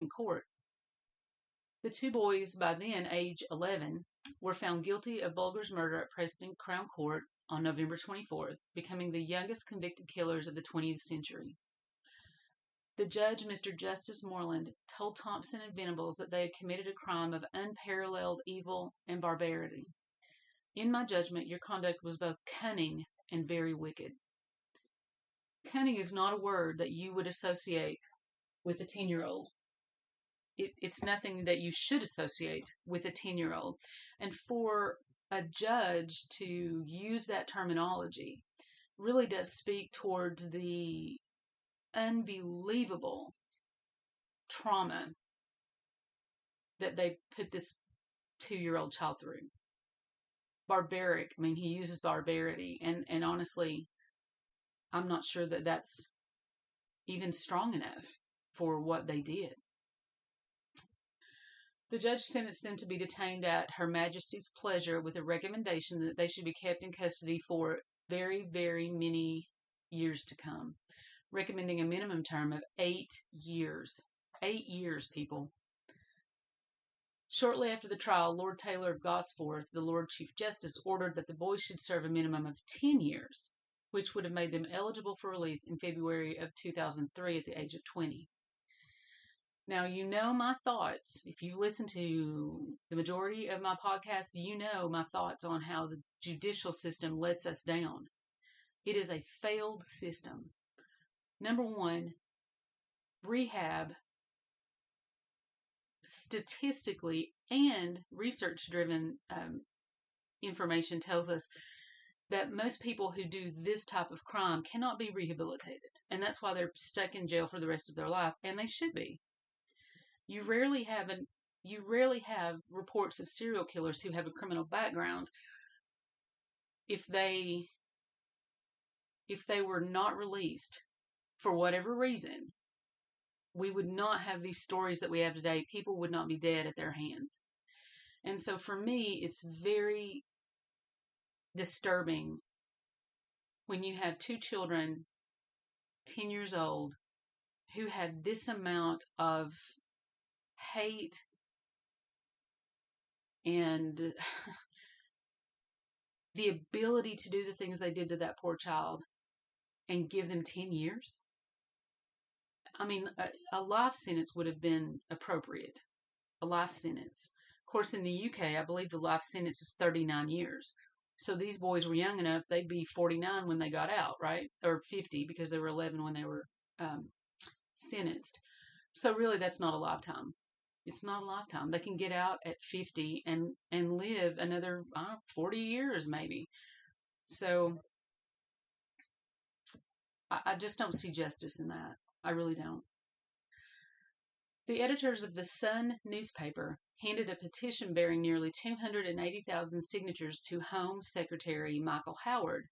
in court. The two boys, by then age 11, were found guilty of Bulger's murder at Preston Crown Court on November 24th, becoming the youngest convicted killers of the 20th century. The judge, Mr. Justice Moreland, told Thompson and Venables that they had committed a crime of unparalleled evil and barbarity. In my judgment, your conduct was both cunning and very wicked. Cunning is not a word that you would associate with a 10-year-old. It's nothing that you should associate with a 10-year-old. And for a judge to use that terminology really does speak towards the unbelievable trauma that they put this 2-year-old child through. Barbaric. I mean, he uses barbarity. And honestly, I'm not sure that that's even strong enough for what they did. The judge sentenced them to be detained at Her Majesty's pleasure with a recommendation that they should be kept in custody for very, very many years to come, recommending a minimum term of 8 years. 8 years, people. Shortly after the trial, Lord Taylor of Gosforth, the Lord Chief Justice, ordered that the boys should serve a minimum of 10 years, which would have made them eligible for release in February of 2003 at the age of 20. Now, you know my thoughts. If you've listened to the majority of my podcasts, you know my thoughts on how the judicial system lets us down. It is a failed system. Number one, rehab, statistically and research-driven information tells us that most people who do this type of crime cannot be rehabilitated. And that's why they're stuck in jail for the rest of their life, and they should be. You rarely have reports of serial killers who have a criminal background if they were not released for whatever reason. We would not have these stories that we have today. People would not be dead at their hands. And so for me, it's very disturbing when you have two children, 10 years old, who have this amount of hate and the ability to do the things they did to that poor child and give them 10 years. I mean, a life sentence would have been appropriate. A life sentence. Of course, in the UK, I believe the life sentence is 39 years. So these boys were young enough, they'd be 49 when they got out, right? Or 50 because they were 11 when they were sentenced. So really, that's not a lifetime. It's not a lifetime. They can get out at 50 and live another 40 years maybe. So I just don't see justice in that. I really don't. The editors of the Sun newspaper handed a petition bearing nearly 280,000 signatures to Home Secretary Michael Howard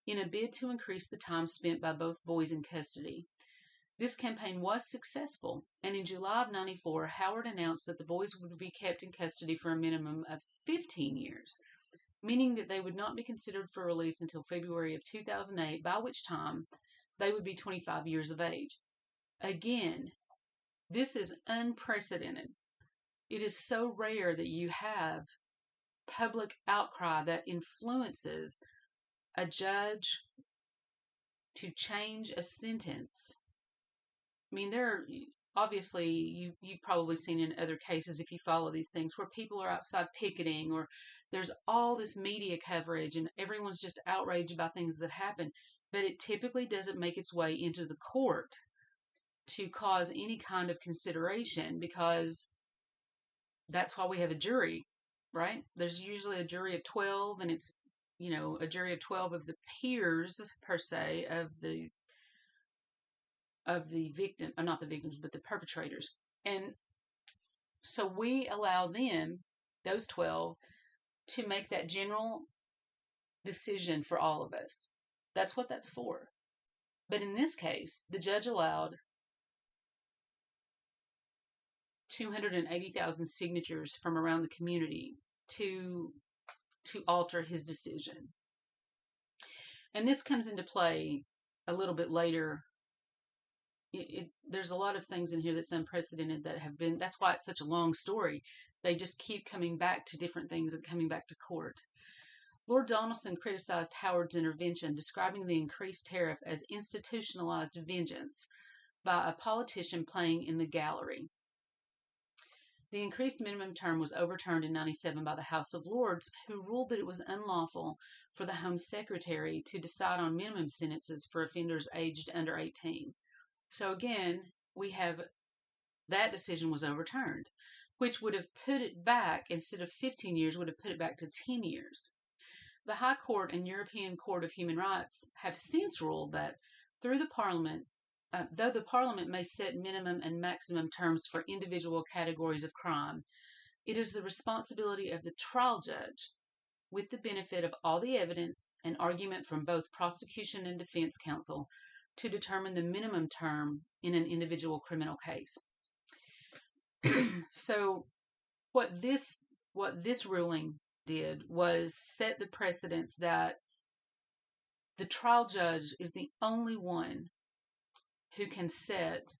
in a bid to increase the time spent by both boys in custody. This campaign was successful, and in July of '94, Howard announced that the boys would be kept in custody for a minimum of 15 years, meaning that they would not be considered for release until February of 2008, by which time they would be 25 years of age. Again, this is unprecedented. It is so rare that you have public outcry that influences a judge to change a sentence. I mean, obviously, you've probably seen in other cases, if you follow these things, where people are outside picketing, or there's all this media coverage and everyone's just outraged about things that happen, but it typically doesn't make its way into the court to cause any kind of consideration, because that's why we have a jury, right? There's usually a jury of 12, and it's, a jury of 12 of the peers, per se, of the victim, or not the victims, but the perpetrators. And so we allow them, those 12, to make that general decision for all of us. That's what that's for. But in this case, the judge allowed 280,000 signatures from around the community to alter his decision. And this comes into play a little bit later there's a lot of things in here that's unprecedented that have been. That's why it's such a long story. They just keep coming back to different things and coming back to court. Lord Donaldson criticized Howard's intervention, describing the increased tariff as institutionalized vengeance by a politician playing in the gallery. The increased minimum term was overturned in 97 by the House of Lords, who ruled that it was unlawful for the Home Secretary to decide on minimum sentences for offenders aged under 18. So again, we have that decision was overturned, which would have put it back, instead of 15 years, would have put it back to 10 years. The High Court and European Court of Human Rights have since ruled that through the Parliament, though the Parliament may set minimum and maximum terms for individual categories of crime, it is the responsibility of the trial judge, with the benefit of all the evidence and argument from both prosecution and defense counsel, to determine the minimum term in an individual criminal case. So what this ruling did was set the precedence that the trial judge is the only one who can set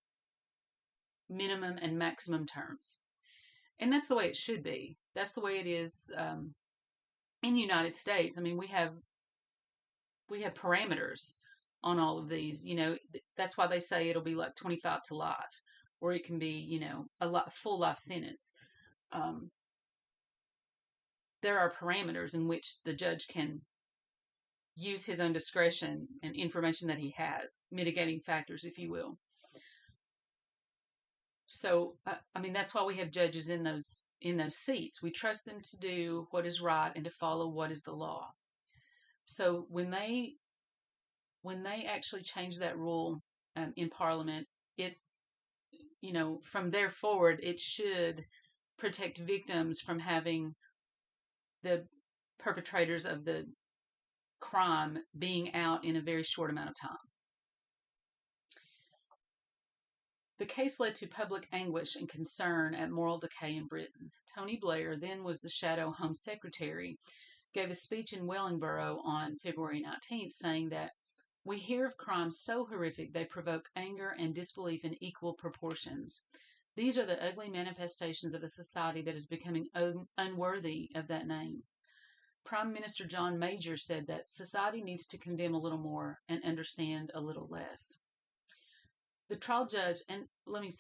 minimum and maximum terms. And that's the way it should be. That's the way it is in the United States. I mean, we have parameters on all of these. That's why they say it'll be like 25 to life, or it can be, a full life sentence. There are parameters in which the judge can use his own discretion and information that he has, mitigating factors, if you will. So, that's why we have judges in those seats. We trust them to do what is right and to follow what is the law. So when they actually change that rule in Parliament, it, from there forward, it should protect victims from having the perpetrators of the crime being out in a very short amount of time. The case led to public anguish and concern at moral decay in Britain. Tony Blair, then was the shadow Home Secretary, gave a speech in Wellingborough on February 19th saying that we hear of crimes so horrific they provoke anger and disbelief in equal proportions. These are the ugly manifestations of a society that is becoming unworthy of that name. Prime Minister John Major said that society needs to condemn a little more and understand a little less. The trial judge, and let me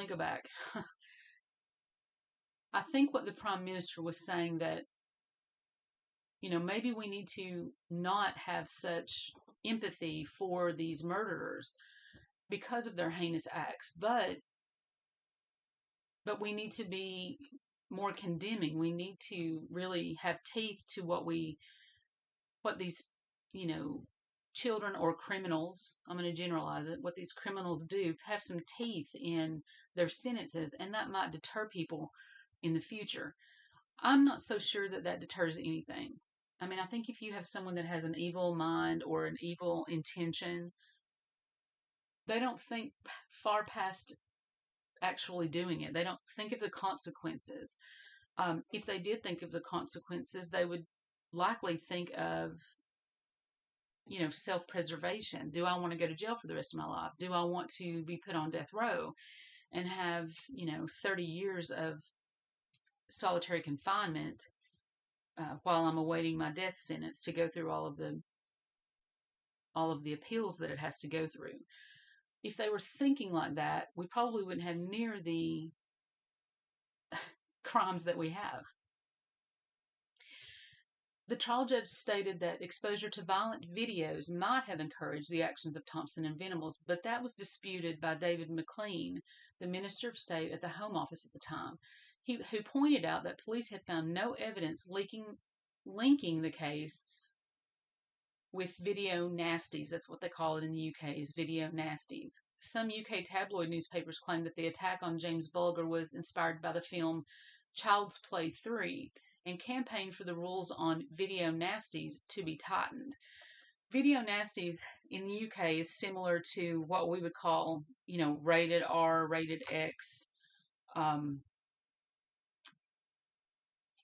go back. I think what the Prime Minister was saying that, maybe we need to not have such empathy for these murderers because of their heinous acts, but we need to be more condemning. We need to really have teeth to what these, children or criminals, I'm going to generalize it, what these criminals do, have some teeth in their sentences, and that might deter people in the future. I'm not so sure that deters anything. I think if you have someone that has an evil mind or an evil intention, they don't think far past actually doing it. They don't think of the consequences. If they did think of the consequences, they would likely think of, self-preservation. Do I want to go to jail for the rest of my life? Do I want to be put on death row and have, 30 years of solitary confinement while I'm awaiting my death sentence to go through all of the appeals that it has to go through? If they were thinking like that, we probably wouldn't have near the crimes that we have. The trial judge stated that exposure to violent videos might have encouraged the actions of Thompson and Venables, but that was disputed by David McLean, the Minister of State at the Home Office at the time, who pointed out that police had found no evidence linking the case with video nasties. That's what they call it in the UK, is video nasties. Some UK tabloid newspapers claim that the attack on James Bulger was inspired by the film Child's Play 3 and campaigned for the rules on video nasties to be tightened. Video nasties in the UK is similar to what we would call, rated R, rated X,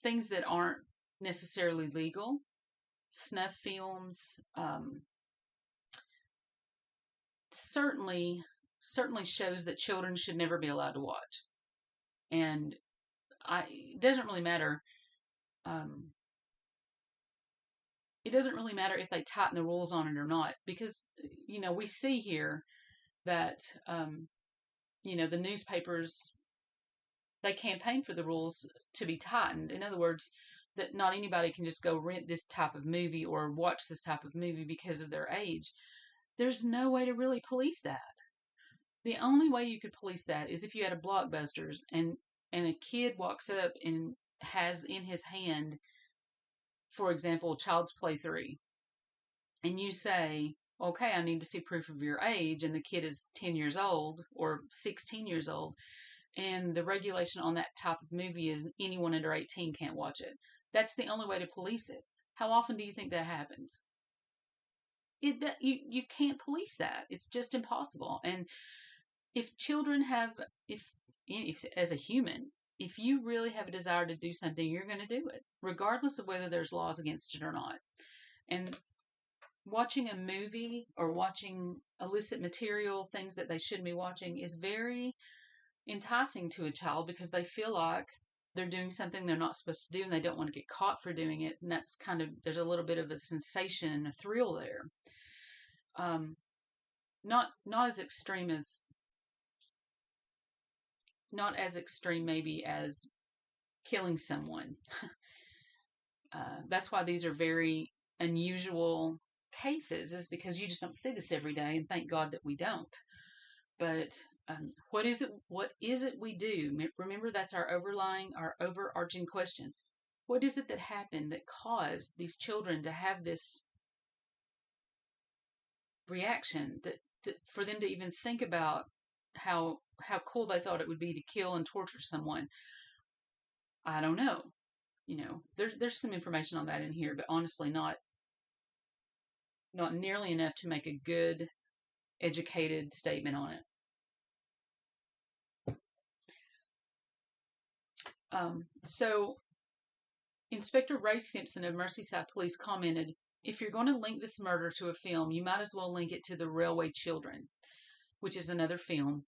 things that aren't necessarily legal. Snuff films, certainly certainly shows that children should never be allowed to watch. And it doesn't really matter. Um, it doesn't really matter if they tighten the rules on it or not, because we see here that the newspapers, they campaign for the rules to be tightened. In other words, that not anybody can just go rent this type of movie or watch this type of movie because of their age. There's no way to really police that. The only way you could police that is if you had a Blockbusters and a kid walks up and has in his hand, for example, Child's Play 3, and you say, okay, I need to see proof of your age, and the kid is 10 years old or 16 years old, and the regulation on that type of movie is anyone under 18 can't watch it. That's the only way to police it. How often do you think that happens? You can't police that. It's just impossible. And if children have, if as a human, if you really have a desire to do something, you're going to do it, regardless of whether there's laws against it or not. And watching a movie or watching illicit material, things that they shouldn't be watching, is very enticing to a child because they feel like they're doing something they're not supposed to do and they don't want to get caught for doing it. And that's there's a little bit of a sensation and a thrill there. Not as extreme maybe as killing someone. That's why these are very unusual cases, is because you just don't see this every day, and thank God that we don't. But what is it we do? Remember, that's our overarching question. What is it that happened that caused these children to have this reaction, for them to even think about how cool they thought it would be to kill and torture someone? I don't know. There's some information on that in here, but honestly not nearly enough to make a good, educated statement on it. So Inspector Ray Simpson of Merseyside Police commented, "If you're going to link this murder to a film, you might as well link it to The Railway Children," which is another film.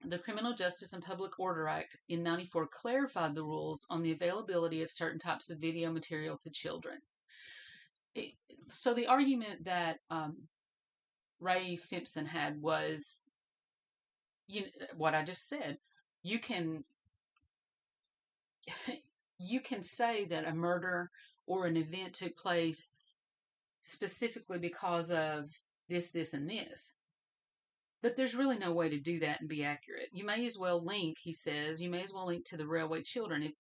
The Criminal Justice and Public Order Act in '94 clarified the rules on the availability of certain types of video material to children. So the argument that Ray Simpson had was, what I just said. You can say that a murder or an event took place specifically because of this, and this. But there's really no way to do that and be accurate. You may as well link, he says, to The Railway Children.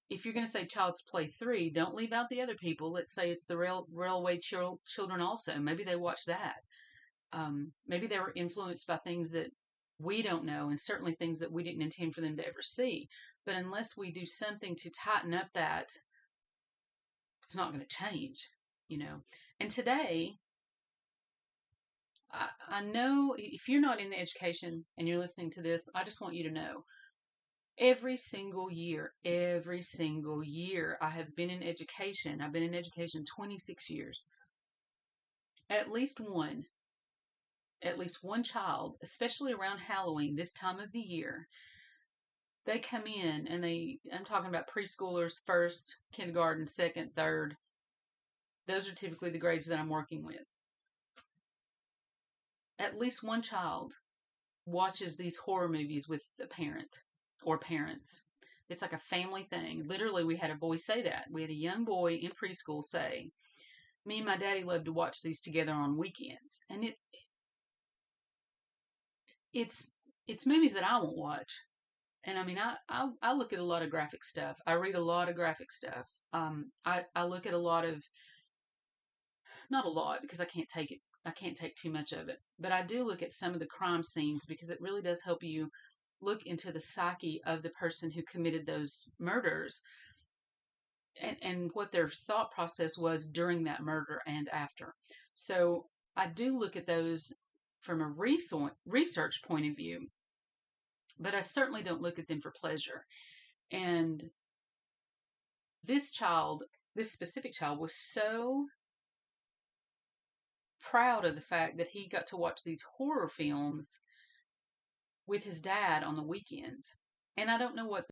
If you're going to say Child's Play 3, don't leave out the other people. Let's say it's the Railway Children also. Maybe they watched that. Maybe they were influenced by things that we don't know, and certainly things that we didn't intend for them to ever see. But unless we do something to tighten up that, it's not going to change, And today, I know if you're not in the education and you're listening to this, I just want you to know, every single year, I have been in education. I've been in education 26 years. At least one child, especially around Halloween, this time of the year, they come in and I'm talking about preschoolers, first, kindergarten, second, third. Those are typically the grades that I'm working with. At least one child watches these horror movies with a parent or parents. It's like a family thing. Literally, we had a boy say that. We had a young boy in preschool say, "Me and my daddy love to watch these together on weekends." And it's movies that I won't watch. And I mean, I look at a lot of graphic stuff. I read a lot of graphic stuff. I look at a lot of, not a lot because I can't take too much of it, but I do look at some of the crime scenes because it really does help you look into the psyche of the person who committed those murders and what their thought process was during that murder and after. So I do look at those from a research point of view, but I certainly don't look at them for pleasure. And this specific child, was so proud of the fact that he got to watch these horror films with his dad on the weekends. And I don't know what